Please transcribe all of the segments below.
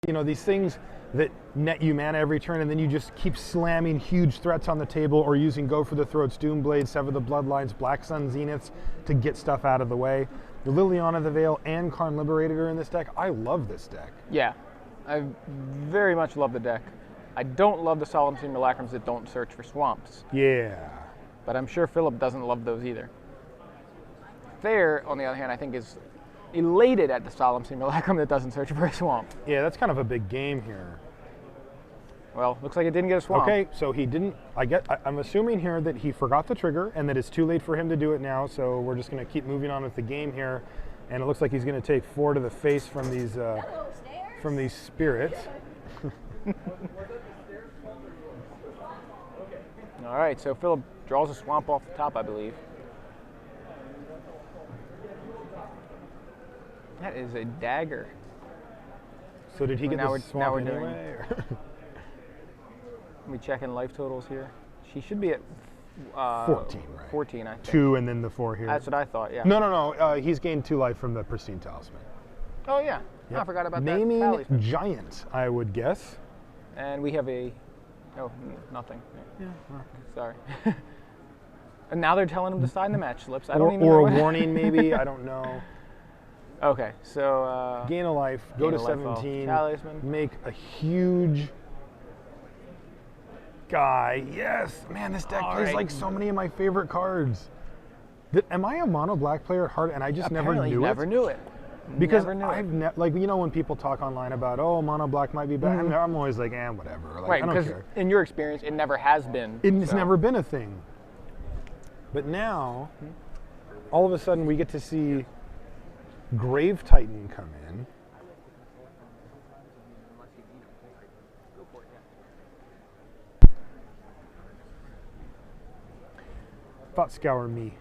You know, these things that net you mana every turn, and then you just keep slamming huge threats on the table or using Go for the Throats, Doomblade, Sever the Bloodlines, Black Sun Zeniths to get stuff out of the way. The Liliana the Veil and Karn Liberated are in this deck. I love this deck. Yeah, I very much love the deck. I don't love the Solemn Simulacrums that don't search for swamps. Yeah. But I'm sure Phillip doesn't love those either. Thayer, on the other hand, I think is elated at the Solemn Simulacrum that doesn't search for a swamp. Yeah, that's kind of a big game here. Well, looks like it didn't get a swamp. Okay, so he didn't, I'm assuming here that he forgot the trigger and that it's too late for him to do it now, so we're just going to keep moving on with the game here. And it looks like he's going to take 4 to the face from these spirits. All right, so Phillip draws a swamp off the top, I believe. That is a dagger. So did he get the swamp now we're anyway? Let me check in life totals here. She should be at 14, right? 14, I think. 2 and then the 4 here. That's what I thought, yeah. No. He's gained 2 life from the Pristine Talisman. Oh, yeah. Yep. Oh, I forgot about Naming that talisman. Giant, I would guess. And we have a... Oh, nothing. Yeah. Sorry. And now they're telling him to sign the match slips. I don't even know. Or know a warning, maybe. I don't know. Okay, so... gain a life, go to 17, make a huge guy. Yes! Man, this deck plays like so many of my favorite cards. Am I a mono black player at heart and I just never knew it? Because like, you know, when people talk online about, oh, mono black might be bad, I'm always like, whatever. Like, right, I don't because care. In your experience, it never has been. It's never been a thing. But now, all of a sudden, we get to see Grave Titan come in. Thought Scour me.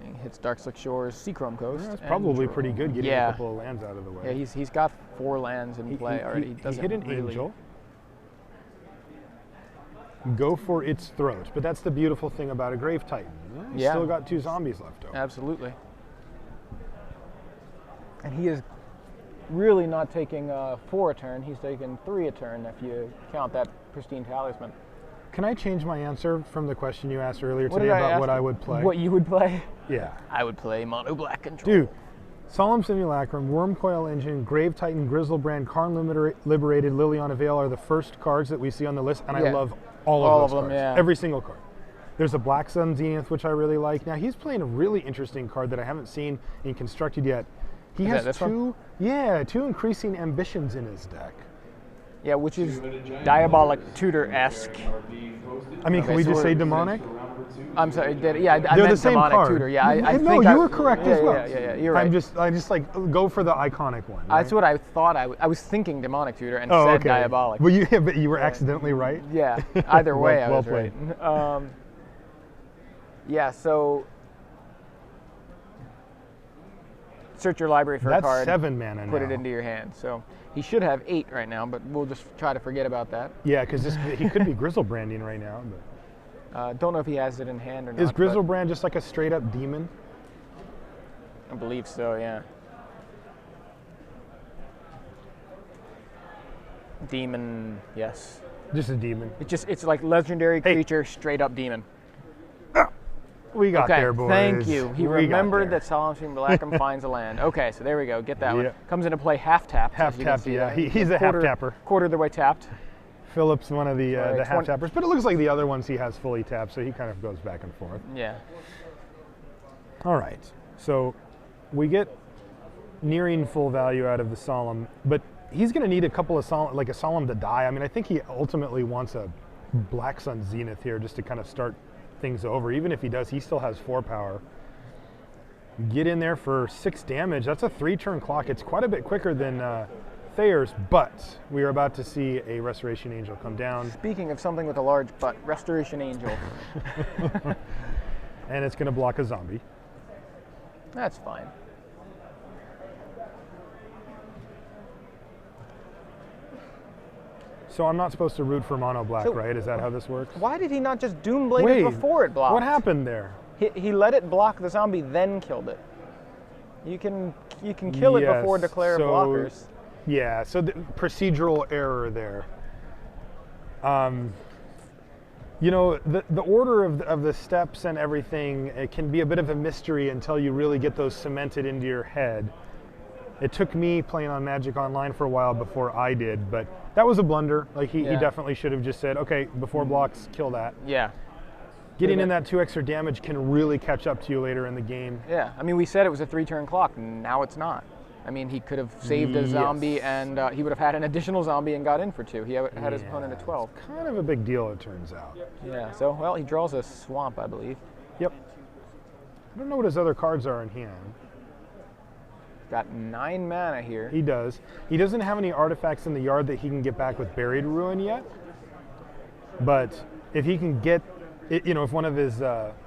He hits Darkslick Shores, Seachrome Coast. Yeah, that's probably pretty good getting a couple of lands out of the way. Yeah, he's got 4 lands in play already. He hit an Angel. Go for its throat. But that's the beautiful thing about a Grave Titan. He's still got 2 zombies left over. Absolutely. And he is really not taking 4 a turn. He's taking 3 a turn if you count that Pristine Talisman. Can I change my answer from the question you asked earlier today about what I would play? What you would play? Yeah. I would play Mono Black Control. Dude, Solemn Simulacrum, Wormcoil Engine, Grave Titan, Grizzlebrand, Karn Liberated, Liliana Veil are the first cards that we see on the list, and I love all of those cards. Yeah. Every single card. There's a Black Sun Zenith, which I really like. Now, he's playing a really interesting card that I haven't seen in Constructed yet. He has 2 increasing ambitions in his deck. Yeah, which is Diabolic Tutor-esque. I mean, can we just say demonic? I'm sorry. I They're meant the same demonic card. tutor. Yeah, I no, think you were correct as well. Yeah, you're right. I just like go for the iconic one. Right? That's what I thought. I was thinking demonic tutor and said diabolic. Well, but you were accidentally right. Yeah. Either way, I was played. right. Yeah. So search your library for a card. That's 7 mana now. Put it into your hand. So he should have 8 right now, but we'll just try to forget about that. Yeah, because he could be Grizzlebranding right now. But. Don't know if he has it in hand or not. Is Grizzlebrand just like a straight up demon? I believe so, yeah. Demon, yes. Just a demon. It's like legendary creature, straight up demon. We got there, boys. Thank you. He remembered that Solemn Simulacrum finds a land. Okay, so there we go. Get that one. Comes into play half tapped. Half tapped, yeah. He's a half tapper. Quarter of the way tapped. Phillip's one of the half tappers, but it looks like the other ones he has fully tapped, so he kind of goes back and forth. Yeah. All right. So we get nearing full value out of the Solemn, but he's going to need a couple of a Solemn to die. I mean, I think he ultimately wants a Black Sun Zenith here just to kind of start things over. Even if he does, he still has 4 power. Get in there for 6 damage. That's a 3-turn clock. It's quite a bit quicker than Thayer's, but we are about to see a Restoration Angel come down. Speaking of something with a large butt, Restoration Angel. And it's going to block a zombie. That's fine. So I'm not supposed to root for mono black, right? Is that how this works? Why did he not just Doomblade it before it blocked? What happened there? He let it block the zombie, then killed it. You can kill it before declare blockers. Yeah, so the procedural error there. You know, the order of the steps and everything, it can be a bit of a mystery until you really get those cemented into your head. It took me playing on Magic Online for a while before I did, but that was a blunder. Like he definitely should have just said, okay, before blocks, kill that. Yeah. Getting in that 2 extra damage can really catch up to you later in the game. Yeah, I mean, we said it was a 3-turn clock, and now it's not. I mean, he could have saved a zombie, and he would have had an additional zombie and got in for 2. He had his opponent at 12. Kind of a big deal, it turns out. Yeah, so, well, he draws a swamp, I believe. Yep. I don't know what his other cards are in hand. Got 9 mana here. He does. He doesn't have any artifacts in the yard that he can get back with Buried Ruin yet. But if he can get, you know, if one of his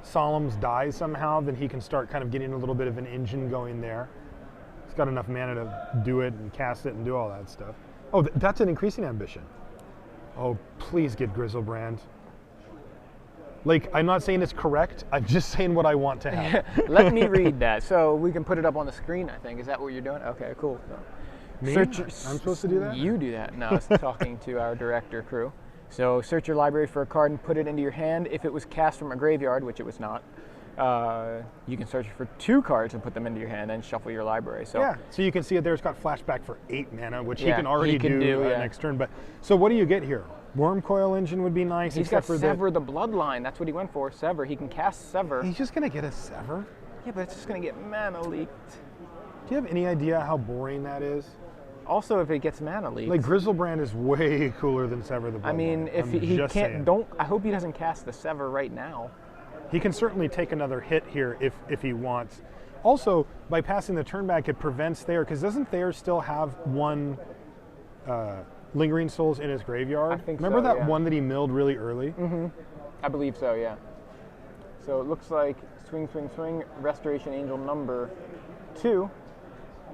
Solemns dies somehow, then he can start kind of getting a little bit of an engine going there. He's got enough mana to do it and cast it and do all that stuff. Oh, that's an increasing ambition. Oh, please get Grizzlebrand. Like, I'm not saying it's correct. I'm just saying what I want to have. Let me read that. So we can put it up on the screen, I think. Is that what you're doing? Okay, cool. Me? I'm supposed to do that? You do that. No, I was talking to our director crew. So search your library for a card and put it into your hand. If it was cast from a graveyard, which it was not, you can search for 2 cards and put them into your hand and shuffle your library. So yeah, so you can see it there. It's got flashback for 8 mana, which he can already do next turn. But so what do you get here? Wormcoil Engine would be nice. He's got Sever the Bloodline. That's what he went for. Sever. He can cast Sever. He's just going to get a Sever? Yeah, but it's just going to get mana leaked. Do you have any idea how boring that is? Also, if it gets mana leaked. Like, Grizzlebrand is way cooler than Sever the Bloodline. I mean, if he can't, I hope he doesn't cast the Sever right now. He can certainly take another hit here if he wants. Also, by passing the turn back, it prevents Thayer, because doesn't Thayer still have 1 Lingering Souls in his graveyard? I think Remember so, that one that he milled really early? Mm-hmm. I believe so, yeah. So it looks like swing, swing, swing, Restoration Angel number 2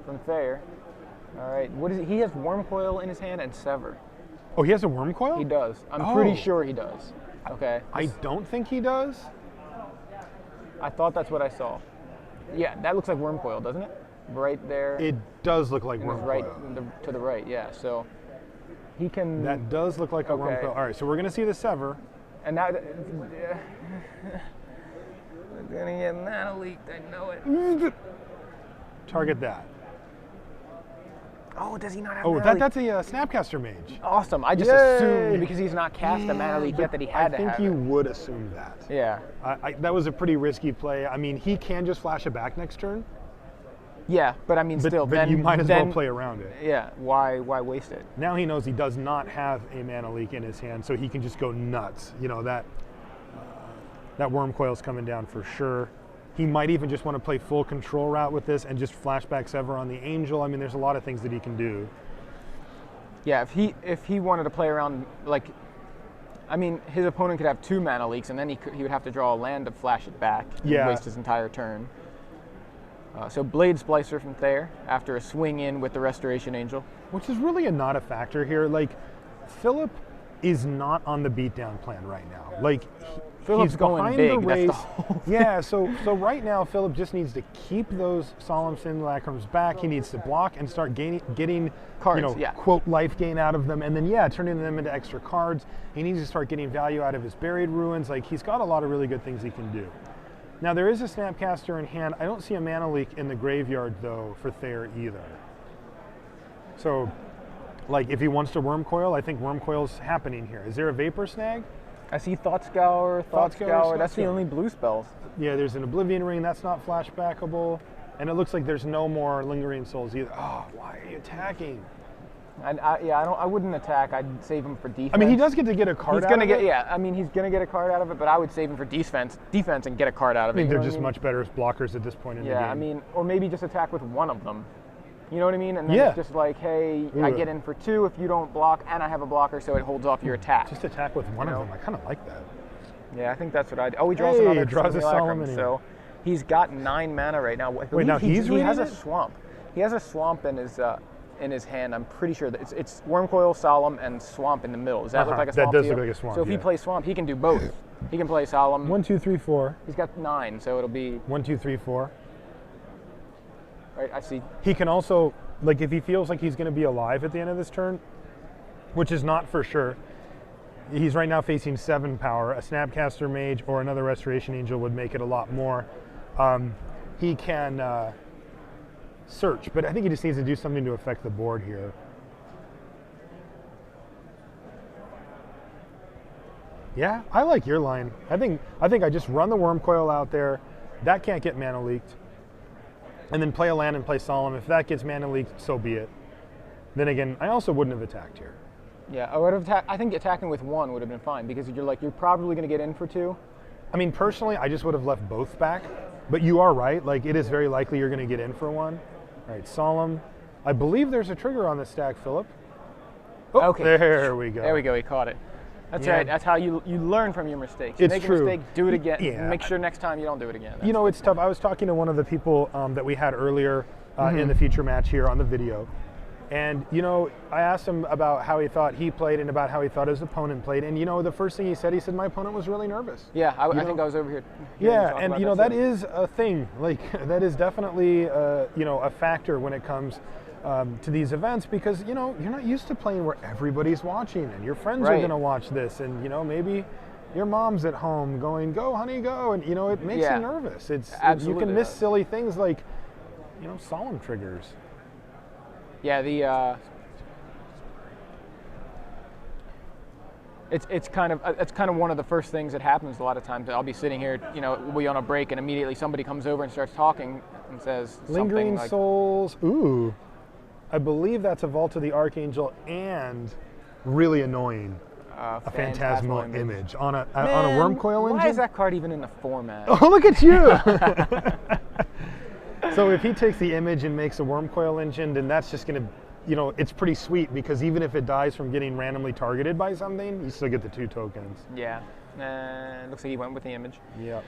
from Thayer. All right, what is it? He has Wormcoil in his hand and Sever. Oh, he has a Wormcoil? He does. I'm pretty sure he does. Okay. I don't think he does. I thought that's what I saw. Yeah, that looks like Wormcoil, doesn't it? Right there. It does look like Wormcoil. Right to the right, yeah. So he can. That does look like a Wormcoil. All right, so we're going to see the Sever. And now, we're gonna get mana leaked. I know it. Target that. Oh, does he not have? Oh, mana that's a Snapcaster Mage. Awesome. I just assumed because he's not cast a mana leak yet that he had to have it. I think you would assume that. Yeah. That was a pretty risky play. I mean, he can just flash it back next turn. Yeah, but I mean, still, then you might as well play around it. Yeah. Why waste it? Now he knows he does not have a mana leak in his hand, so he can just go nuts. You know that Wormcoil's coming down for sure. He might even just want to play full control route with this and just flashback Sever on the Angel. I mean, there's a lot of things that he can do. Yeah, if he wanted to play around, like, I mean, his opponent could have 2 mana leaks, and then he would have to draw a land to flash it back and waste his entire turn. So Blade Splicer from Thayer after a swing in with the Restoration Angel. Which is really not a factor here. Like, Phillip is not on the beatdown plan right now. Like, Phillip's going big. That's the whole thing. Yeah, so right now Phillip just needs to keep those Solemn Simulacrums back. He needs to block and start getting cards, quote, life gain out of them, and then turning them into extra cards. He needs to start getting value out of his Buried Ruins. Like, he's got a lot of really good things he can do. Now, there is a Snapcaster in hand. I don't see a mana leak in the graveyard, though, for Thayer either. So, like, if he wants to Wormcoil, I think Wormcoil's happening here. Is there a Vapor Snag? I see Thought Scour. That's the only blue spells. Yeah, there's an Oblivion Ring. That's not flashbackable. And it looks like there's no more Lingering Souls either. Oh, why are you attacking? I wouldn't attack. I'd save him for defense. I mean, he does get to get a card out of it. He's going to get a card out of it, but I would save him for defense and get a card out of it. I think they're just much better as blockers at this point in the game. Yeah, I mean, or maybe just attack with one of them. You know what I mean? And then it's just like, hey, I get in for 2 if you don't block, and I have a blocker, so it holds off your attack. Just attack with one of them. I kind of like that. Yeah, I think that's what I'd... Oh, he draws another Simulacrum. So he's got 9 mana right now. Wait, now he has a swamp. He has a swamp in his hand. I'm pretty sure that it's Wormcoil, Solemn, and Swamp in the middle. Does that look like a swamp? That does look like a swamp. So if he plays Swamp, he can do both. He can play Solemn. 1, 2, 3, 4. He's got 9, so it'll be 1, 2, 3, 4. Right, I see. He can also like if he feels like he's going to be alive at the end of this turn, which is not for sure. He's right now facing 7 power. A Snapcaster Mage or another Restoration Angel would make it a lot more. He can search, but I think he just needs to do something to affect the board here. Yeah, I like your line. I think I just run the Worm Coil out there. That can't get mana leaked. And then play a land and play Solemn. If that gets mana leaked, so be it. Then again, I also wouldn't have attacked here. Yeah, I would have. I think attacking with 1 would have been fine because you're probably going to get in for 2. I mean, personally, I just would have left both back. But you are right. Like, it is very likely you're going to get in for 1. All right, Solemn. I believe there's a trigger on the stack, Phillip. Oh, okay. There we go. There we go. He caught it. That's right. That's how you learn from your mistakes. You It's make true. a mistake, do it again. Yeah. Make sure next time you don't do it again. You know, it's tough. I was talking to one of the people that we had earlier in the feature match here on the video. And, you know, I asked him about how he thought he played and about how he thought his opponent played. And, you know, the first thing he said, my opponent was really nervous. Yeah, I think I was over here. Yeah, and, you know, that is a thing. Like, that is definitely, you know, a factor when it comes to these events because, you know, you're not used to playing where everybody's watching and your friends are going to watch this. And, you know, maybe your mom's at home going, go, honey, go. And, you know, it makes you nervous. You can miss silly things like, you know, Solemn triggers. Yeah, it's kind of one of the first things that happens a lot of times. I'll be sitting here, you know, we'll be on a break, and immediately somebody comes over and starts talking and says Lingering something like, Souls. Ooh, I believe that's a Vault of the Archangel and really annoying. A phantasmal image on a Worm Coil engine. Why is that card even in the format? Oh, look at you! So if he takes the image and makes a Worm Coil engine, then that's just going to, you know, it's pretty sweet because even if it dies from getting randomly targeted by something, you still get the 2 tokens. Yeah. Looks like he went with the image. Yeah.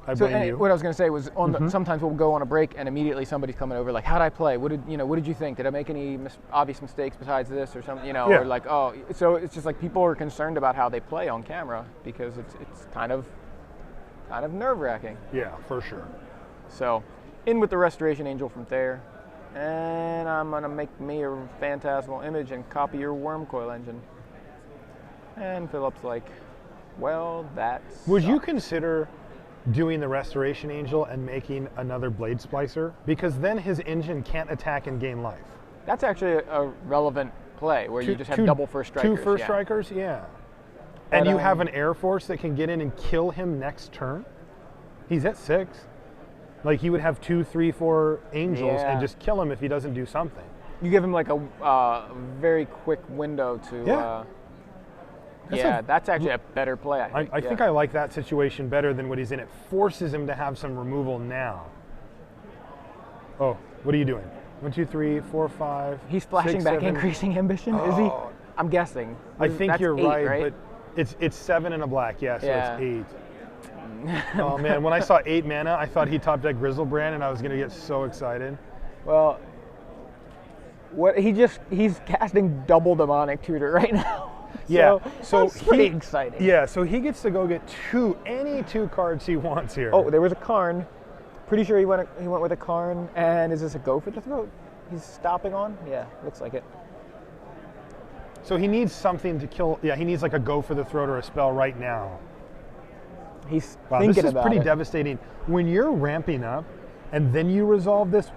I blame you. What I was going to say was, sometimes we'll go on a break and immediately somebody's coming over like, how'd I play? What did you think? Did I make any obvious mistakes besides this or something? You know, or like, oh, so it's just like people are concerned about how they play on camera because it's kind of nerve-wracking. Yeah, for sure. So, in with the Restoration Angel from Thayer, and I'm gonna make me a phantasmal image and copy your Worm Coil engine. And Phillip's like, well, that's. Would you consider doing the Restoration Angel and making another Blade Splicer? Because then his engine can't attack and gain life. That's actually a relevant play where you just have double first strikers. 2 first strikers, yeah. But, and you have an Air Force that can get in and kill him next turn. He's at 6. Like, he would have 2, 3, 4 angels and just kill him if he doesn't do something. You give him like a very quick window to. That's actually a better play. I think I like that situation better than what he's in. It forces him to have some removal now. Oh, what are you doing? 1, 2, 3, 4, 5. He's flashing 6, back 7. Increasing ambition. Is he? I'm guessing. I think you're 8, right, but it's 7 and a black. Yeah, so it's 8. Oh man, when I saw 8 mana, I thought he top decked Grizzlebrand, and I was gonna get so excited. Well, he's casting double Demonic Tutor right now. Yeah, so that's pretty exciting. Yeah, so he gets to go get any 2 cards he wants here. Oh, there was a Karn. Pretty sure he went with a Karn. And is this a go for the throat? He's stopping on? Yeah, looks like it. So he needs something to kill. Yeah, he needs like a go for the throat or a spell right now. He's wow, thinking this is about pretty it. Devastating. When you're ramping up and then you resolve this,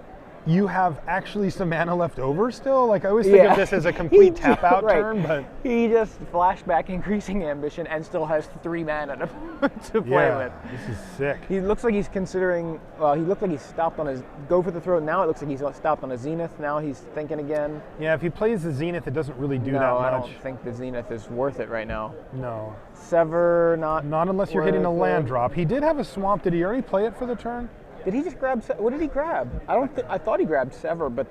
you have actually some mana left over still? Like, I always think of this as a complete tap-out turn, but... He just flashback increasing ambition and still has 3 mana to play with. This is sick. He looks like he's considering... Well, he looked like he stopped on his go for the throat. Now it looks like he's stopped on a Zenith. Now he's thinking again. Yeah, if he plays the Zenith, it doesn't really do that much. I don't think the Zenith is worth it right now. No. Sever, not unless you're hitting a land drop. He did have a Swamp. Did he already play it for the turn? Did he just grab? What did he grab? I thought he grabbed Sever, but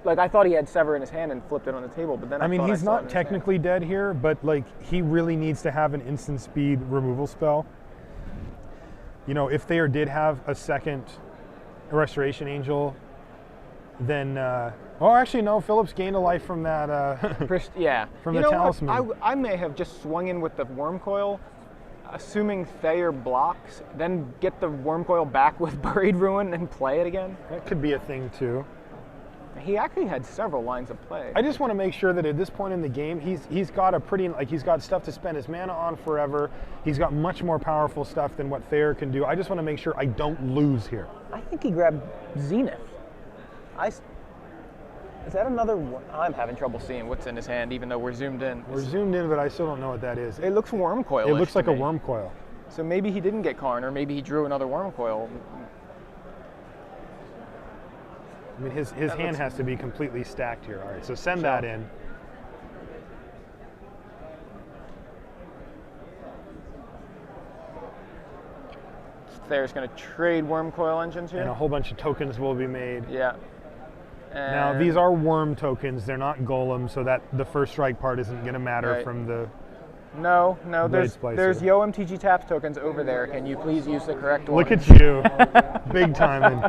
like I thought he had Sever in his hand and flipped it on the table. But then I mean, he's not technically dead here, but like he really needs to have an instant speed removal spell. You know, if Thayer did have a second Restoration Angel, then actually no, Phillip's gained a life from that. From the Talisman. I may have just swung in with the Worm Coil. Assuming Thayer blocks, then get the Worm Coil back with Buried Ruin and play it again? That could be a thing too. He actually had several lines of play. I just want to make sure that at this point in the game, he's got a pretty, like, he's got stuff to spend his mana on forever. He's got much more powerful stuff than what Thayer can do. I just want to make sure I don't lose here. I think he grabbed Zenith. Is that another one? I'm having trouble seeing what's in his hand, even though we're zoomed in. We're zoomed in, but I still don't know what that is. It looks worm coil. It looks like a worm coil. So maybe he didn't get Karn, or maybe he drew another worm coil. I mean, his hand has to be completely stacked here. All right, so send that in. Thayer's going to trade worm coil engines here. And a whole bunch of tokens will be made. Yeah. Now, these are worm tokens. They're not golem, so that the first strike part isn't going to matter from the... No, there's Yo MTG Taps tokens over there. Can you please use the correct one? Look at you. Big timing.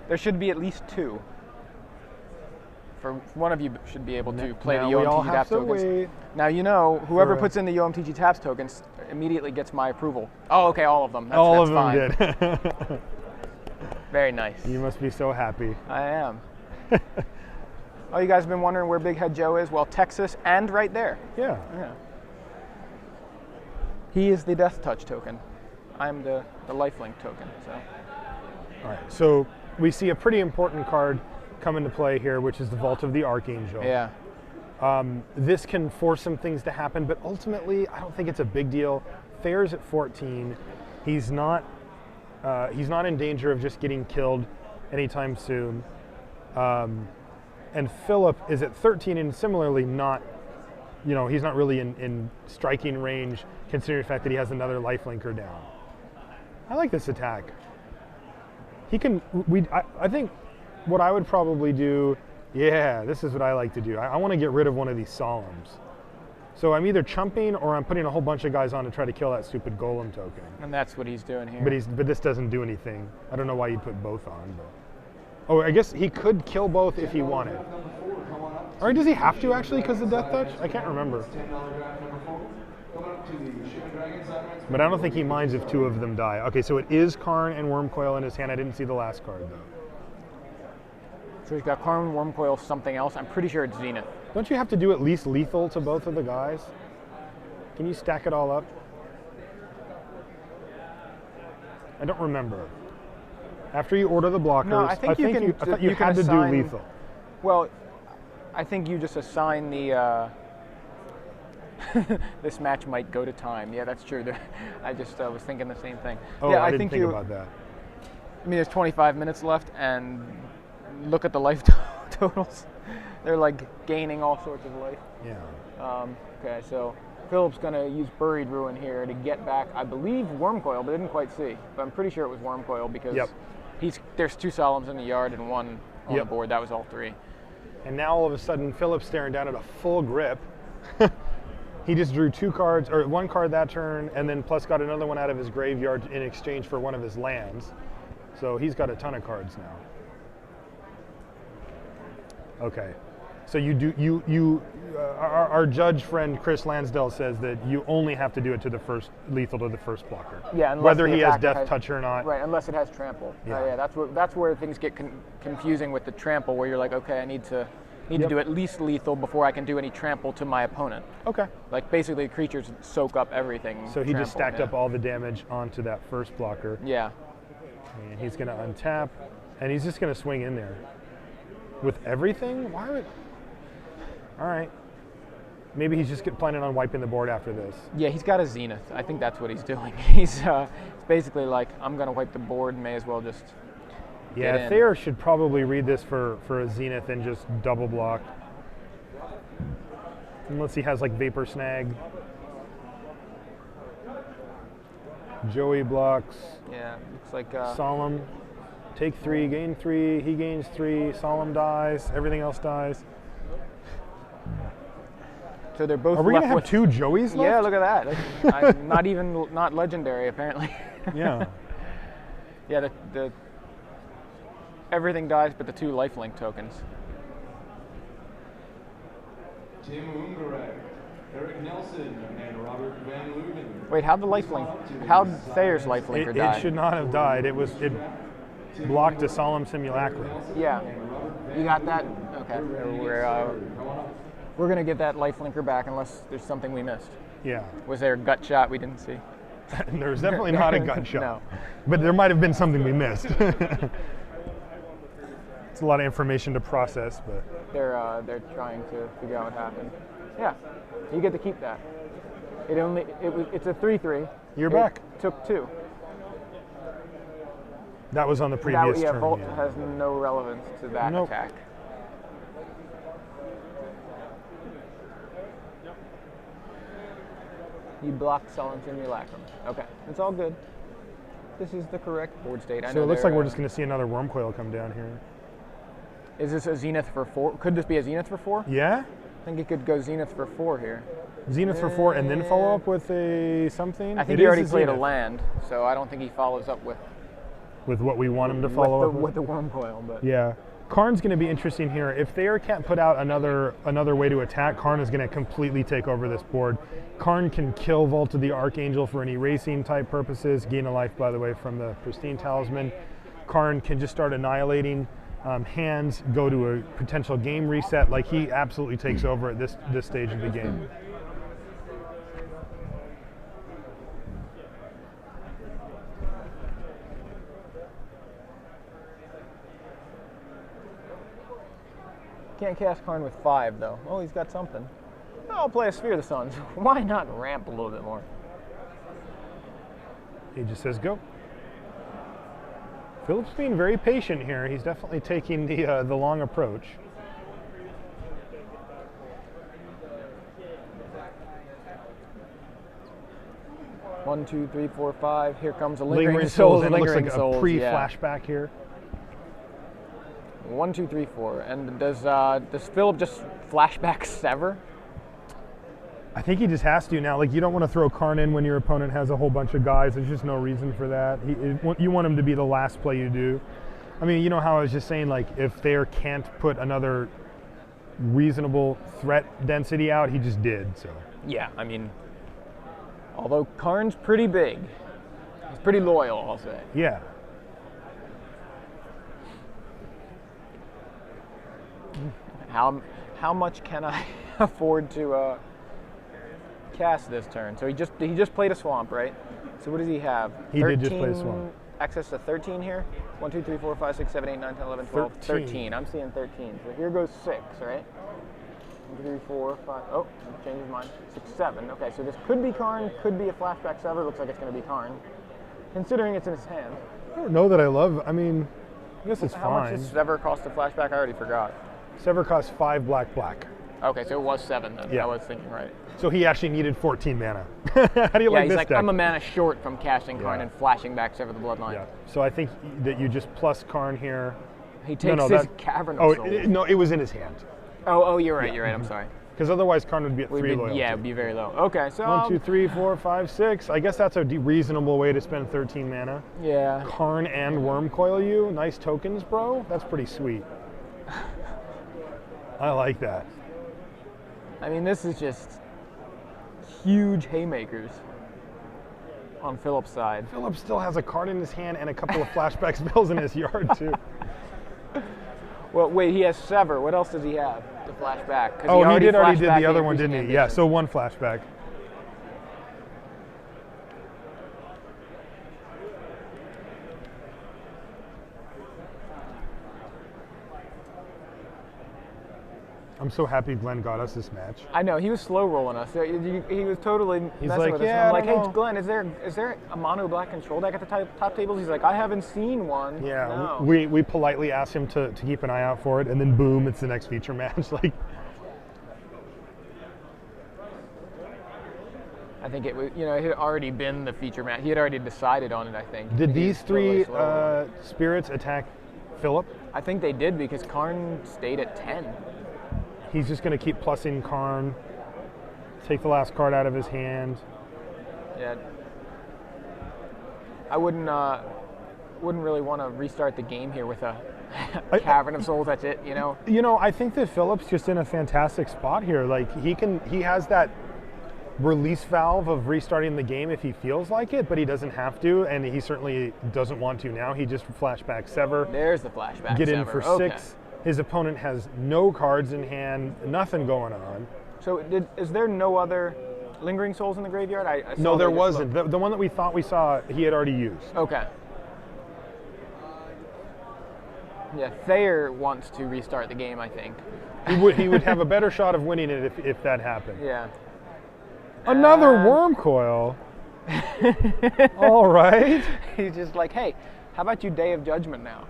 There should be at least 2. For one of you should be able to play the Yo MTG Taps tokens. Wait. Now you know whoever puts in the Yo MTG Taps tokens immediately gets my approval. Oh, okay, all of them. All of them fine. did. Very nice. You must be so happy. I am. Oh, you guys have been wondering where Big Head Joe is? Well, Texas and right there. Yeah. He is the Death Touch token. I'm the Lifelink token. So. All right. So we see a pretty important card come into play here, which is the Vault of the Archangel. Yeah. This can force some things to happen, but ultimately, I don't think it's a big deal. Thayer's at 14. He's not in danger of just getting killed anytime soon. And Phillip is at 13 and similarly not, he's not really in striking range, considering the fact that he has another lifelinker down. I like this attack. He can, I think what I would probably do, this is what I like to do. I want to get rid of one of these solemns. So I'm either chumping or I'm putting a whole bunch of guys on to try to kill that stupid golem token. And that's what he's doing here. But this doesn't do anything. I don't know why you'd put both on, but. Oh, I guess he could kill both if he wanted. Or does he have to actually because of Death Touch? I can't remember. But I don't think he minds if 2 of them die. Okay, so it is Karn and Worm Coil in his hand. I didn't see the last card though. So he's got Karn, Worm Coil, something else. I'm pretty sure it's Zenith. Don't you have to do at least lethal to both of the guys? Can you stack it all up? I don't remember. After you order the blockers, no, I thought you had to do lethal. Well, I think you just assign the. This match might go to time. Yeah, that's true. I just was thinking the same thing. Oh, yeah, I didn't think about that. I mean, there's 25 minutes left, and look at the life totals. They're like gaining all sorts of life. Yeah. Okay, so Phillip's going to use Buried Ruin here to get back, I believe, Worm Coil, but I didn't quite see. But I'm pretty sure it was Worm Coil because there's 2 solemns in the yard and 1 on the board. That was all 3. And now all of a sudden, Phillip's staring down at a full grip. He just drew 2 cards, or 1 card that turn, and then plus got another one out of his graveyard in exchange for one of his lands. So he's got a ton of cards now. Okay. So our judge friend Chris Lansdale says that you only have to do it to the first lethal to the first blocker. Yeah, whether he has Death Touch or not. Right, unless it has trample. Yeah, that's where things get confusing with the trample, where you're like, okay, I need to do at least lethal before I can do any trample to my opponent. Okay. Like basically, creatures soak up everything. So he just stacked up all the damage onto that first blocker. Yeah. And he's going to untap, and he's just going to swing in there with everything. Why would? All right. Maybe he's just planning on wiping the board after this. Yeah, he's got a Zenith. I think that's what he's doing. He's basically like, I'm going to wipe the board, may as well just Yeah, Thayer should probably read this for a Zenith and just double block. Unless he has like Vapor Snag. Joey blocks. Yeah, looks like... Solemn. Take 3, gain 3, he gains 3, Solemn dies, everything else dies. So they're both. Are we going to have 2 Joeys left? Yeah, look at that. not legendary, apparently. Yeah. Yeah, the everything dies but the 2 lifelink tokens. Tim Ungarek, Eric Nelson, and Robert Van Leuven. Wait, how'd Thayer's lifelinker die? It should not have died. blocked a Solemn Simulacrum. Yeah. You got that? Okay. We're gonna get that lifelinker back unless there's something we missed. Yeah. Was there a gut shot we didn't see? There's definitely not a gut shot. No. But there might have been something we missed. It's a lot of information to process, but They're trying to figure out what happened. Yeah. You get to keep that. It's a 3/3. You're back. Took 2. That was on the previous turn. Volt Yeah. has no relevance to that Nope. attack. You blocked Solemn Simulacrum. Okay, it's all good. This is the correct board state. So it looks like we're just going to see another Worm Coil come down here. Is this a Zenith for 4? Could this be a Zenith for 4? Yeah? I think it could go Zenith for 4 here. Zenith for 4 and then follow up with a something? I think It he is already played a Zenith. land, so I don't think he follows up with With what we want him to follow up with the Worm Coil. But Yeah. Karn's going to be interesting here. If Thayer can't put out another way to attack, Karn is going to completely take over this board. Karn can kill Vault of the Archangel for any racing type purposes. Gain a life, by the way, from the Pristine Talisman. Karn can just start annihilating hands, go to a potential game reset. Like, he absolutely takes over at this stage of the game. can't cast Karn with 5 though. Oh, he's got something. I'll play a Sphere of the Suns. Why not ramp a little bit more? He just says go. Phillip's being very patient here. He's definitely taking the long approach. One, two, three, four, five. Here comes a Lingering lingering Souls, souls. and it looks Lingering like souls. a pre-flashback here. 1, 2, 3, 4. And does Phillip just flashback Sever? I think he just has to now. Like, you don't want to throw Karn in when your opponent has a whole bunch of guys. There's just no reason for that. You want him to be the last play you do. I mean, you know how I was just saying, like, if Thayer can't put another reasonable threat density out, he just did, so. Yeah, I mean, although Karn's pretty big, he's pretty loyal, I'll say. Yeah. How much can I afford to cast this turn? So he just played a swamp, right? So what does he have? He did just play a swamp. Access to 13 here? 1, 2, 3, 4, 5, 6, 7, 8, 9, 10, 11, 12, 13. I'm seeing 13. So here goes 6, right? 1, 2, 3, 4, 5. Oh, changed his mind. 6, 7. Okay, so this could be Karn, could be a flashback Sever. Looks like it's going to be Karn, considering it's in his hand. I don't know that I love, I mean, I guess it's How much fine. does Sever cost to flashback? I already forgot. Sever costs 5 black. Okay, so it was 7 then. Yeah. I was thinking right. So he actually needed 14 mana. How do you like He's this like, deck? I'm a mana short from casting Karn Yeah. and flashing back Sever the Bloodline. Yeah. So I think that you just plus Karn here. He takes his that- Cavern of Souls. No, it was in his hand. Oh, you're right, you're right, I'm sorry. Because otherwise Karn would be at 3 loyalty. Yeah, it'd be very low. Okay, so 1, 2, 3, 4, 5, 6. I guess that's a reasonable way to spend 13 mana. yeah. Karn and Worm Coil you. Nice tokens, bro. That's pretty sweet. I like that. I mean, this is just huge haymakers on Phillip's side. Phillip still has a card in his hand and a couple of flashback spells in his yard, too. Well, wait, he has Sever. What else does he have to flash back? 'Cause Oh, he did already flashed did back the other the one, didn't he? Increasing Yeah, Ambition. so 1 flashback. I'm so happy Glenn got us this match. I know, he was slow rolling us. He was totally He's messing like, with us. "Yeah, I'm I like, don't hey, know." Glenn, is there a mono black control deck at the top tables? He's like, I haven't seen one. Yeah, No. we politely asked him to keep an eye out for it, and then boom, it's the next feature match. Like, I think it was, it had already been the feature match. He had already decided on it, I think. did He these was totally 3 slow. spirits attack Phillip? I think they did because Karn stayed at 10. He's just going to keep plussing Karn, take the last card out of his hand. Yeah. I wouldn't really want to restart the game here with a Cavern of Souls. That's it, I think that Phillip's just in a fantastic spot here. Like, he has that release valve of restarting the game if he feels like it, but he doesn't have to, and he certainly doesn't want to now. He just flashback sever. There's the flashback Get sever. in for Okay. 6. His opponent has no cards in hand, nothing going on. So is there no other Lingering Souls in the graveyard? I saw No, there just wasn't. The one that we thought we saw, he had already used. Okay. Yeah, Thayer wants to restart the game, I think. He would have a better shot of winning it if that happened. Yeah. Another worm coil. All right. He's just like, hey, how about you Day of Judgment now?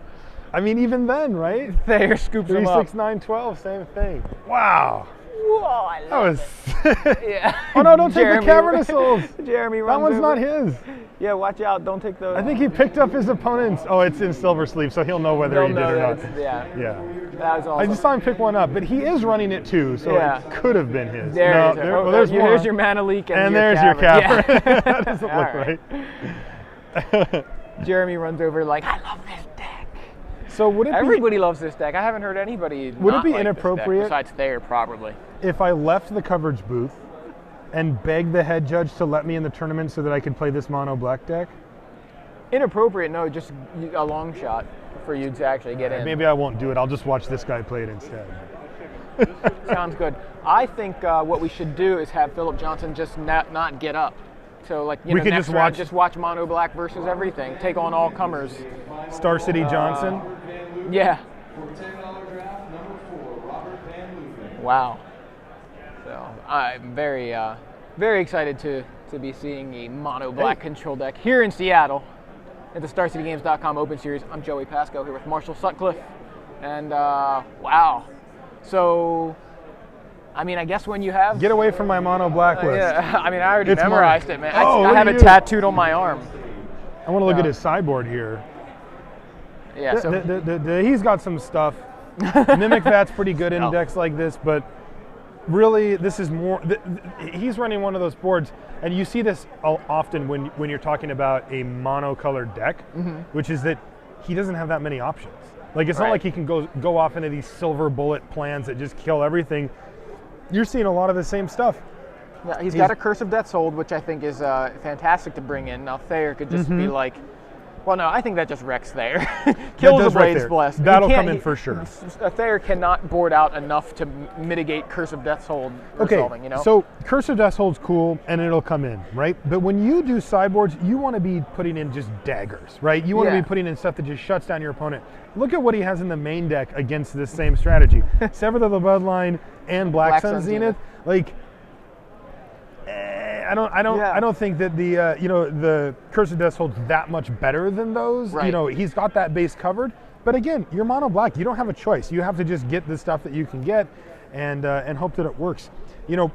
I mean, even then, right? Thayer scoops 3, him up. 6, 9, 12, same thing. Wow. Whoa, I That love was. Yeah. Oh no! Don't take the Jeremy- Cavernous Souls. Jeremy That runs one's over. not his. Yeah, watch out. Don't take those. I think he picked up his opponent's. Oh, it's in Silver Sleeve, so he'll know whether They'll he did know or that not. it's- Yeah. Yeah. That was awesome. I just saw him pick one up, but he is running it too, so Yeah. it could have been his. There No, it is. well, there's Here's one. your Mana Leak And your there's your Cavern. Cavern. Yeah. That doesn't All look right. right. Jeremy runs over like, I love this deck. So would it Everybody loves this deck. I haven't heard anybody. Would it not be like inappropriate- this deck, besides Thayer, probably? be if I left the coverage booth and begged the head judge to let me in the tournament so that I could play this mono black deck? Inappropriate? No, just a long shot for you to actually get in. Maybe I won't do it. I'll just watch this guy play it instead. Sounds good. I think what we should do is have Phillip Johnson just not get up. So like We know, could next just round, watch- just watch mono black versus everything. Take on all comers. Star City Johnson. Yeah. For $10 draft, number 4, Robert Van Looven. Wow. So I'm very excited to be seeing a mono black control deck here in Seattle at the StarCityGames.com Open Series. I'm Joey Pasco here with Marshall Sutcliffe, and wow. So, I mean, I guess when you have Get away from my mono black list. yeah, I mean, I already It's memorized mine. it, man. Oh, I look have at it you. tattooed on my arm. I want to look Yeah. at his sideboard here. Yeah. So He's got some stuff. Mimic Vat's pretty good in Oh. decks like this, but really, this is more. He's running one of those boards, and you see this often when you're talking about a monocolored deck, which is that he doesn't have that many options. Like it's not Right. like he can go off into these silver bullet plans that just kill everything. You're seeing a lot of the same stuff. yeah, he's got a Curse of Death's Hold, which I think is fantastic to bring in. Now Thayer could just be like, well, no, I think that just wrecks Thayer. Kills the does wreck Blade's Thayer. Bless. He That'll can't- come in for sure. Thayer cannot board out enough to mitigate Curse of Death's Hold resolving, you know? So Curse of Death Hold's cool, and it'll come in, right? But when you do sideboards, you want to be putting in just daggers, right? You want to Yeah. be putting in stuff that just shuts down your opponent. Look at what he has in the main deck against this same strategy: Sever the Bloodline and Black Sun Zenith. Like, I don't think that the Curse of Death Hold's that much better than those. Right. You know, he's got that base covered. But again, you're mono black. You don't have a choice. You have to just get the stuff that you can get, and hope that it works. You know,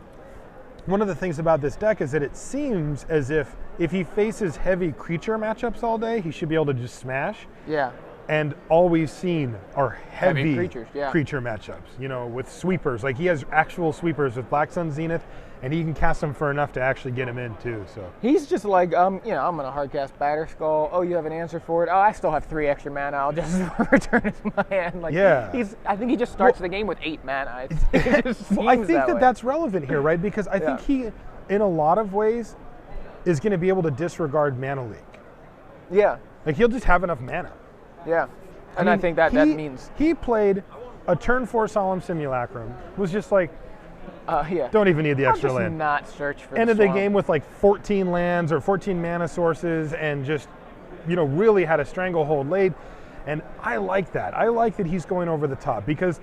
one of the things about this deck is that it seems as if he faces heavy creature matchups all day, he should be able to just smash. yeah. And all we've seen are heavy creatures, yeah. creature matchups, you know, with sweepers. Like he has actual sweepers with Black Sun Zenith, and he can cast them for enough to actually get him in too. So He's just like, I'm gonna hardcast Batter Skull. Oh, you have an answer for it. Oh, I still have 3 extra mana. I'll just return it to my hand. Like, Yeah. I think he just starts the game with 8 mana. It just well, I seems think that way. that's relevant here, right? Because I think he, in a lot of ways, is going to be able to disregard Mana Leak. Yeah, Like he'll just have enough mana. yeah. And I mean, think that means, he played a turn 4 Solemn Simulacrum. Was just like, yeah. don't even need the I'll extra just land. not search for Ended the swamp. game with like 14 lands or 14 mana sources, and just, really had a stranglehold laid. And I like that. I like that he's going over the top, because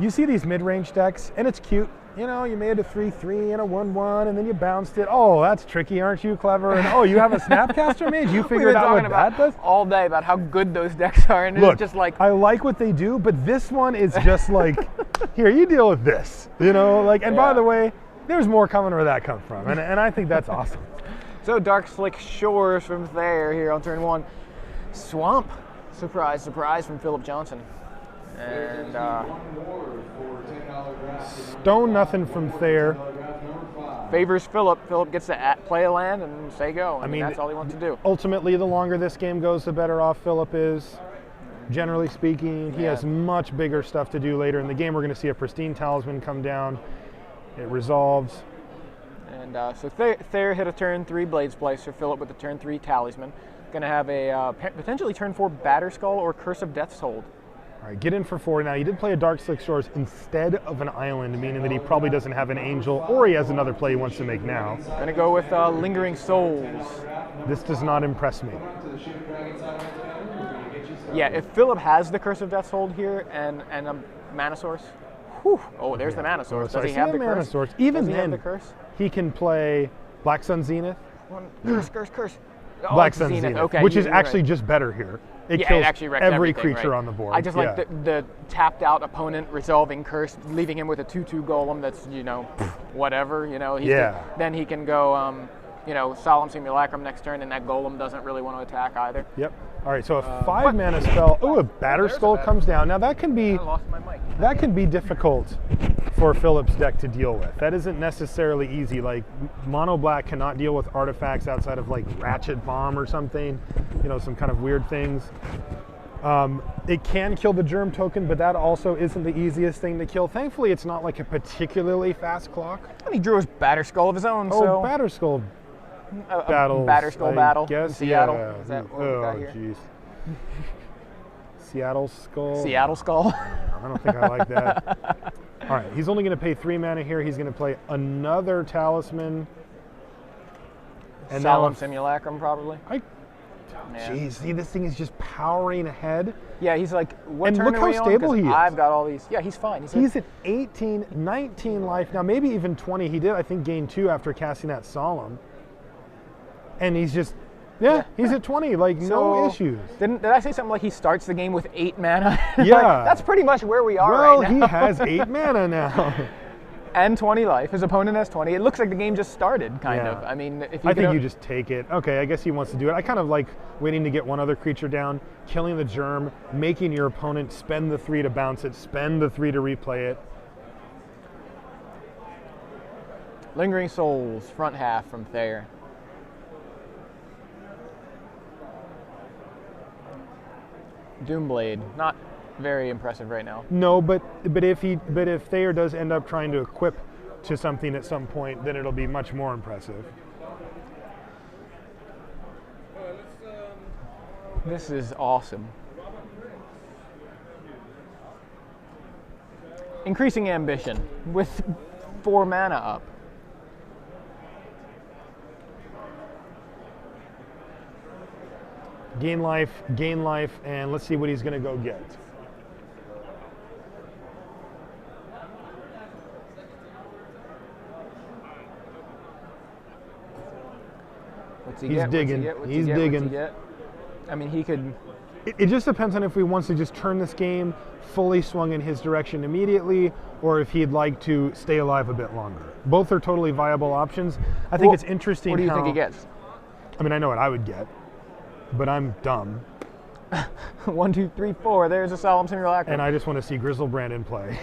you see these mid-range decks, and it's cute. You made a 3/3 and a 1/1, and then you bounced it. Oh, that's tricky, aren't you clever? And oh, you have a Snapcaster Mage? You We've figured been out talking what about that does? all day about how good those decks are, and Look, it's just like, I like what they do, but this one is just like, here, you deal with this. And by Yeah. the way, there's more coming where that comes from, and I think that's awesome. so Dark Slick Shores from Thayer here on turn 1. Swamp, surprise, surprise from Phillip Johnson. And One more for $10 draft. Stone nothing from Thayer. Draft number 5. favors Phillip. Phillip gets to play a land and say go. I mean, mean, that's all he wants to do. Ultimately, the longer this game goes, the better off Phillip is. Generally speaking, he Yeah. has much bigger stuff to do later in the game. We're going to see a Pristine Talisman come down. It resolves. And so Thayer hit a turn 3 Blade Splicer, Phillip with a turn 3 Talisman. Going to have a potentially turn 4 Batterskull or Curse of Death's Hold. All right, get in for 4. Now, he did play a Dark Slick Shores instead of an island, meaning that he probably doesn't have an angel, or he has another play he wants to make now. Going to go with Lingering Souls. This does not impress me. Yeah, if Phillip has the Curse of Death's Hold here and a Mana Source, whew, oh, there's the Mana Source. Does he have the Mana Curse? Source. Even Does he have then, the Curse? he can play Black Sun Zenith. Curse. Oh, Black Sun Zenith, okay, which is you're actually right. just better here. It Yeah, kills it actually wrecks every everything, creature right. on the board. I just like the tapped out opponent resolving Curse, leaving him with a 2/2 golem that's, whatever, then he can go, Solemn Simulacrum next turn, and that golem doesn't really want to attack either. Yep. All right, so a 5 mana spell. Oh, a Batterskull comes down. Now that can be I lost my mic. that can be difficult for Phillip's deck to deal with. That isn't necessarily easy. Like mono black cannot deal with artifacts outside of like Ratchet Bomb or something, some kind of weird things. It can kill the Germ token, but that also isn't the easiest thing to kill. Thankfully, it's not like a particularly fast clock. And he drew his Batterskull of his own, Oh, so Batterskull a battles. Batterskull battle Guess, in Seattle. Yeah. Is that what we got here? Jeez. Seattle Skull. Seattle Skull. I don't think I like that. All right, he's only going to pay 3 mana here. He's going to play another Talisman. And Solemn now Simulacrum, probably. Jeez, see, this thing is just powering ahead. Yeah, he's like, what And turn look are how we on? stable 'Cause he is. I've got all these. Yeah, he's fine. He's at 18, 19 life. Now, maybe even 20. He did, I think, gain 2 after casting that Solemn. And he's just, he's at 20. Like, no issues. Did I say something like he starts the game with 8 mana? Yeah. That's pretty much where we are Well, right now. he has 8 mana now. And 20 life. His opponent has 20. It looks like the game just started, kind of. I mean, if you I think you just take it. Okay, I guess he wants to do it. I kind of like waiting to get one other creature down, killing the Germ, making your opponent spend the 3 to bounce it, spend the 3 to replay it. Lingering Souls, front half from Thayer. Doomblade, not very impressive right now. No, but if Thayer does end up trying to equip to something at some point, then it'll be much more impressive. This is awesome. Increasing ambition with 4 mana up. Gain life, and let's see what he's going to go get. He's digging. He's digging. I mean, he could. It just depends on if he wants to just turn this game fully swung in his direction immediately, or if he'd like to stay alive a bit longer. Both are totally viable options. I think it's interesting. What do you think he gets? I mean, I know what I would get, but I'm dumb. 1, 2, 3, 4. There's a Solemn Simulacrum. And I just want to see Grizzlebrand in play.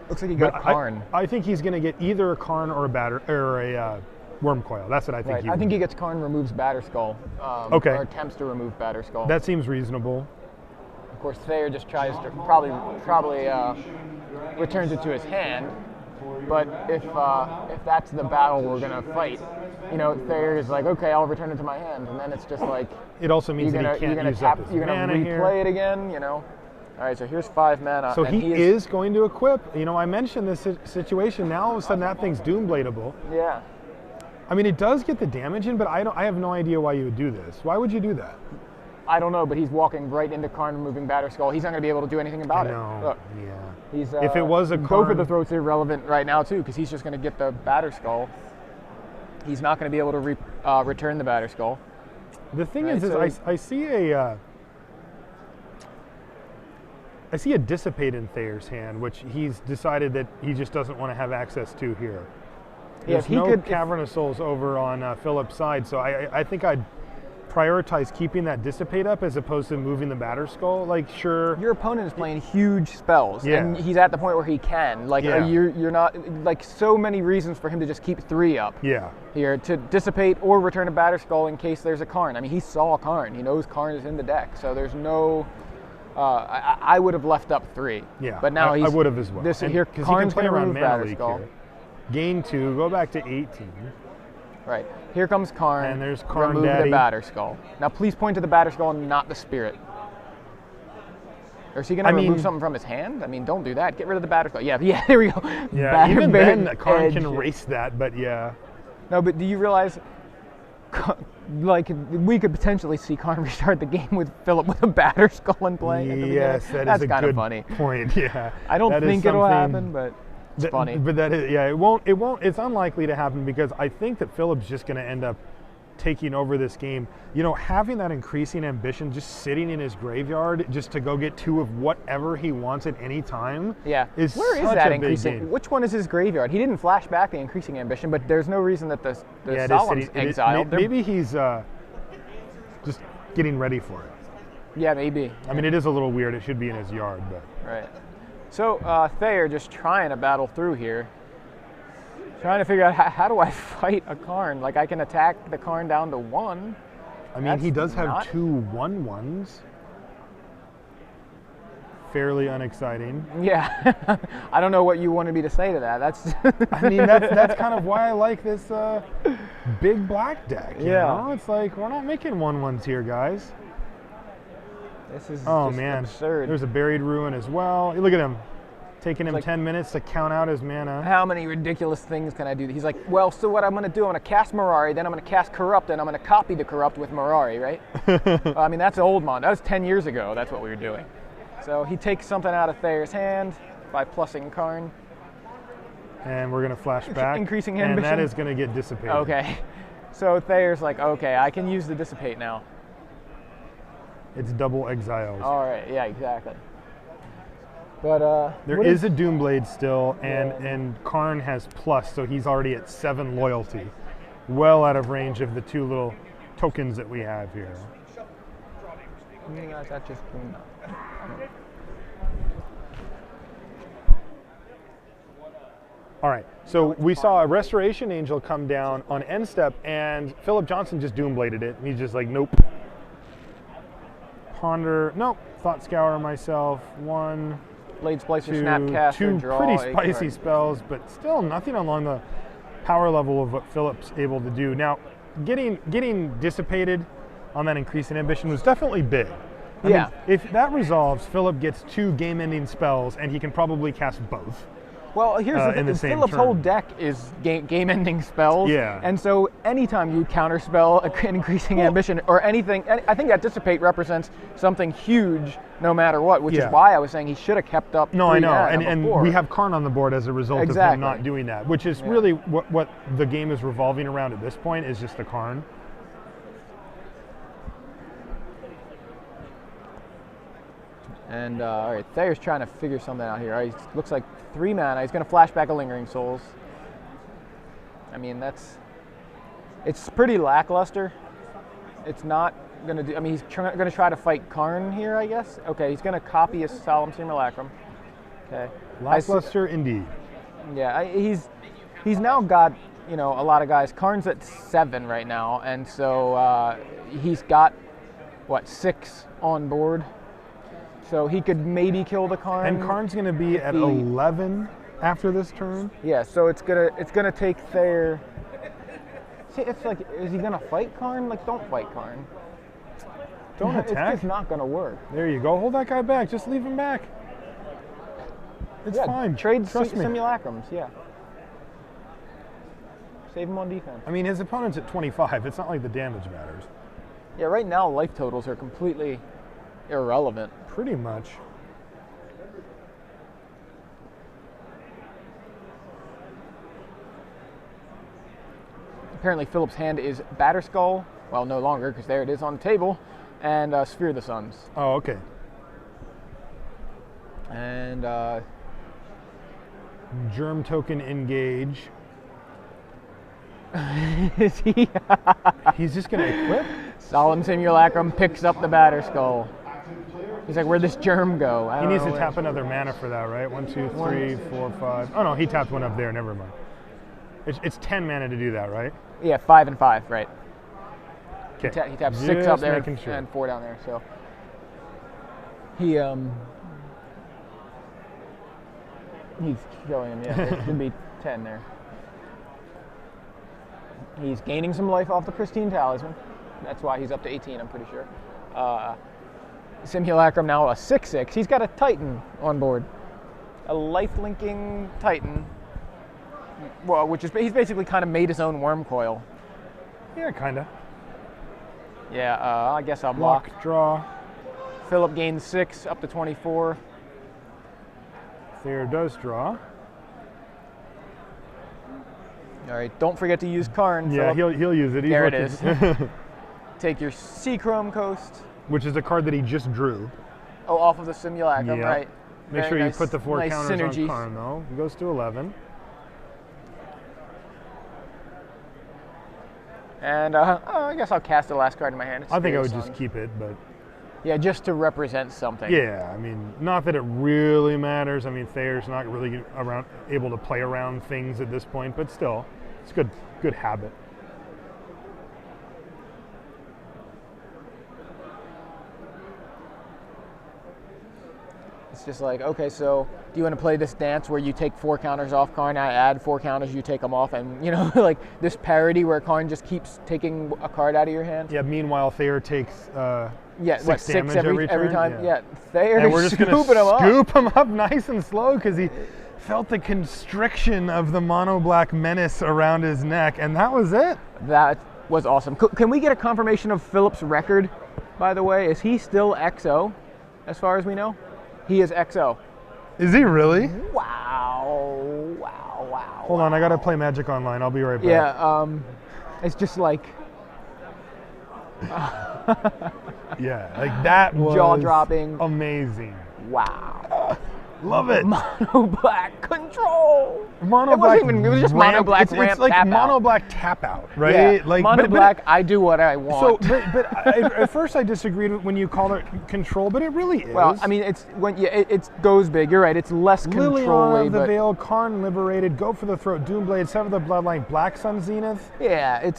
Looks like he got Karn. I think he's going to get either a Karn or a Worm Coil. That's what I think. Right. I think he gets Karn, removes Batterskull. Okay. Or attempts to remove Batterskull. That seems reasonable. Of course, Thayer just tries to probably returns it to his hand. But if that's the battle we're gonna fight, Thayer is like, okay, I'll return it to my hand, and then it's just like. It also means that he can't use up his you're gonna mana replay here. it again, All right, so here's 5 mana. So he is going to equip. I mentioned this situation. Now all of a sudden that thing's Doombladeable. Yeah. I mean, it does get the damage in, but I have no idea why you would do this. Why would you do that? I don't know, but he's walking right into Karn, removing Batterskull. He's not going to be able to do anything about it. No. Yeah. He's, if it was a Karn, Go for the Throat's irrelevant right now too, because he's just going to get the Batterskull. He's not going to be able to return the Batterskull. The thing is I see a Dissipate in Thayer's hand, which he's decided that he just doesn't want to have access to here. There's no Cavern of Souls over on Phillip's side, so I think I'd prioritize keeping that Dissipate up as opposed to moving the Batterskull. Like, sure. Your opponent is playing huge spells, and he's at the point where he can. Like, you're not, like, so many reasons for him to just keep 3 up. Yeah. Here, to Dissipate or return a Batterskull in case there's a Karn. I mean, he saw Karn. He knows Karn is in the deck, so there's no... I would have left up 3. Yeah, but now I would have as well. Here, because he can Karn's play going to around remove Mana Leak Batterskull. here. gain 2, go back to 18. Right. Here comes Karn. And there's Karn Remove Daddy. the batter skull. Now please point to the batter skull and not the spirit. Or is he going to remove something from his hand? I mean, don't do that. Get rid of the batter skull. Yeah, there we go. Yeah, even then, Karn can erase that, but yeah. No, but do you realize, like, we could potentially see Karn restart the game with Phillip with a batter skull in play? Yes, that's kind of good funny. point. Yeah, I don't think it'll happen, but it's funny. But that is, yeah, it won't. It's unlikely to happen because I think that Phillip's just going to end up taking over this game. You know, having that increasing ambition, just sitting in his graveyard, just to go get 2 of whatever he wants at any time. Yeah, is where is such that a big increasing? game. Which one is his graveyard? He didn't flash back the increasing ambition, but there's no reason that the Solemn's exiled. Maybe he's just getting ready for it. Yeah, maybe. I mean, it is a little weird. It should be in his yard, but. Right. So Thayer just trying to battle through here. Trying to figure out how do I fight a Karn? Like, I can attack the Karn down to 1. I mean, he does have 2 1/1s. Fairly unexciting. Yeah. I don't know what you wanted me to say to that. That's. I mean, that's kind of why I like this big black deck. You know? It's like, we're not making 1/1s here, guys. This is just man. Absurd. There's a Buried Ruin as well. Look at him. Taking him 10 minutes to count out his mana. How many ridiculous things can I do? He's like, well, so what I'm going to do, I'm going to cast Mirari, then I'm going to cast Corrupt, and I'm going to copy the Corrupt with Mirari, right? I mean, that's old mon. That was 10 years ago. That's what we were doing. So he takes something out of Thayer's hand by plussing Karn. And we're going to flash back. Increasing ambition. And that is going to get dissipated. Okay. So Thayer's like, okay, I can use the Dissipate now. It's double exiles. All right, yeah, exactly. But there is a Doomblade still, and Karn has plus, so he's already at 7 loyalty. Well out of range of the 2 little tokens that we have here. That just came up. All right, so we saw a Restoration Angel come down on end step, and Phillip Johnson just Doombladed it. He's just like, nope. Ponder, nope. Thought Scour myself, 1. Blade Splicer, Snapcaster, 2 draw. Pretty spicy spells, but still nothing along the power level of what Phillip's able to do. Now, getting dissipated on that increase in ambition was definitely big. I mean, if that resolves, Phillip gets 2 game-ending spells, and he can probably cast both. Well, here's the thing. Phillip's whole deck is game-ending spells. Yeah. And so anytime you counterspell an increasing ambition or anything, I think that Dissipate represents something huge no matter what, which is why I was saying he should have kept up. No, I know. And we have Karn on the board as a result of him not doing that, which is really what the game is revolving around at this point, is just the Karn. And all right, Thayer's trying to figure something out here. He looks like 3 mana. He's going to flash back a Lingering Souls. I mean, it's pretty lackluster. It's not going to do. I mean, he's going to try to fight Karn here, I guess. Okay, he's going to copy a Solemn Simulacrum. Okay. Lackluster indeed. Yeah, he's now got, you know, a lot of guys. Karn's at 7 right now, and so he's got what, 6 on board. So he could maybe kill the Karn. And Karn's going to be at 11 after this turn. Yeah, so it's gonna take Thayer. See, it's like, is he gonna fight Karn? Like, don't fight Karn. Don't attack. It's just not gonna work. There you go. Hold that guy back. Just leave him back. It's fine. Trade Trust me. Simulacrums. Yeah. Save him on defense. I mean, his opponent's at 25. It's not like the damage matters. Yeah, right now life totals are completely irrelevant. Pretty much. Apparently Phillip's hand is Batterskull. Well, no longer, because there it is on the table. And Sphere of the Suns. Oh, okay. And Germ token engage. Is he? He's just going to equip? Solemn Simulacrum picks up the Batterskull. He's like, where'd this germ go? He needs to tap another mana for that, right? 1, 2, 3, 4, 5. Oh no, he tapped one up there. Never mind. It's 10 mana to do that, right? Yeah, 5 and 5, right? Okay. He taps 6 up there sure. and 4 down there. So he's killing him. Yeah, it should be 10 there. He's gaining some life off the Pristine Talisman. That's why he's up to 18, I'm pretty sure. Simulacrum now a 6/6. He's got a Titan on board. A life-linking Titan. Well, he's basically kind of made his own worm coil. Yeah, kind of. Yeah, I guess I'll block. Draw. Phillip gains 6, up to 24. Thayer does draw. All right, don't forget to use Karn. Yeah, Phillip. he'll use it. He's There it looking- is. Take your Seachrome Coast. Which is a card that he just drew. Oh, off of the Simulacrum, Yeah. right. Make Very sure nice, you put the 4 nice counters synergy. on Karn, though. He goes to 11. And I guess I'll cast the last card in my hand. It's I think I would Spirit just Sun. keep it, but Yeah, just to represent something. yeah, I mean, not that it really matters. I mean, Thayer's not really able to play around things at this point, but still, it's good habit. It's just like, okay, so do you want to play this dance where you take 4 counters off Karn, I add 4 counters, you take them off, and like this parody where Karn just keeps taking a card out of your hand? Yeah, meanwhile, Thayer takes Yeah, 6 6 damage every turn? time? Yeah, Thayer And we're just going scooping to him up. scoop him up nice and slow because he felt the constriction of the mono-black menace around his neck, and that was it. That was awesome. Can we get a confirmation of Phillip's record, by the way? Is he still XO, as far as we know? He is XO. Is he really? Wow. Hold on, I got to play Magic Online. I'll be right back. Yeah, it's just like Yeah, like that was jaw-dropping. amazing. Wow. Love it. Mono black control. Mono It wasn't black even- it was just mono black it's, ramp It's like tap mono out. black tap out, right? Yeah. Like Mono but black, I do what I So, want. at first I disagreed with when you called it control, but it really is. Well, I mean, it's when it goes big. You're right. It's less Liliana control-y, of the but Veil, Karn liberated, go for the throat, Doomblade, Sever the Bloodline, Black Sun Zenith. yeah, it's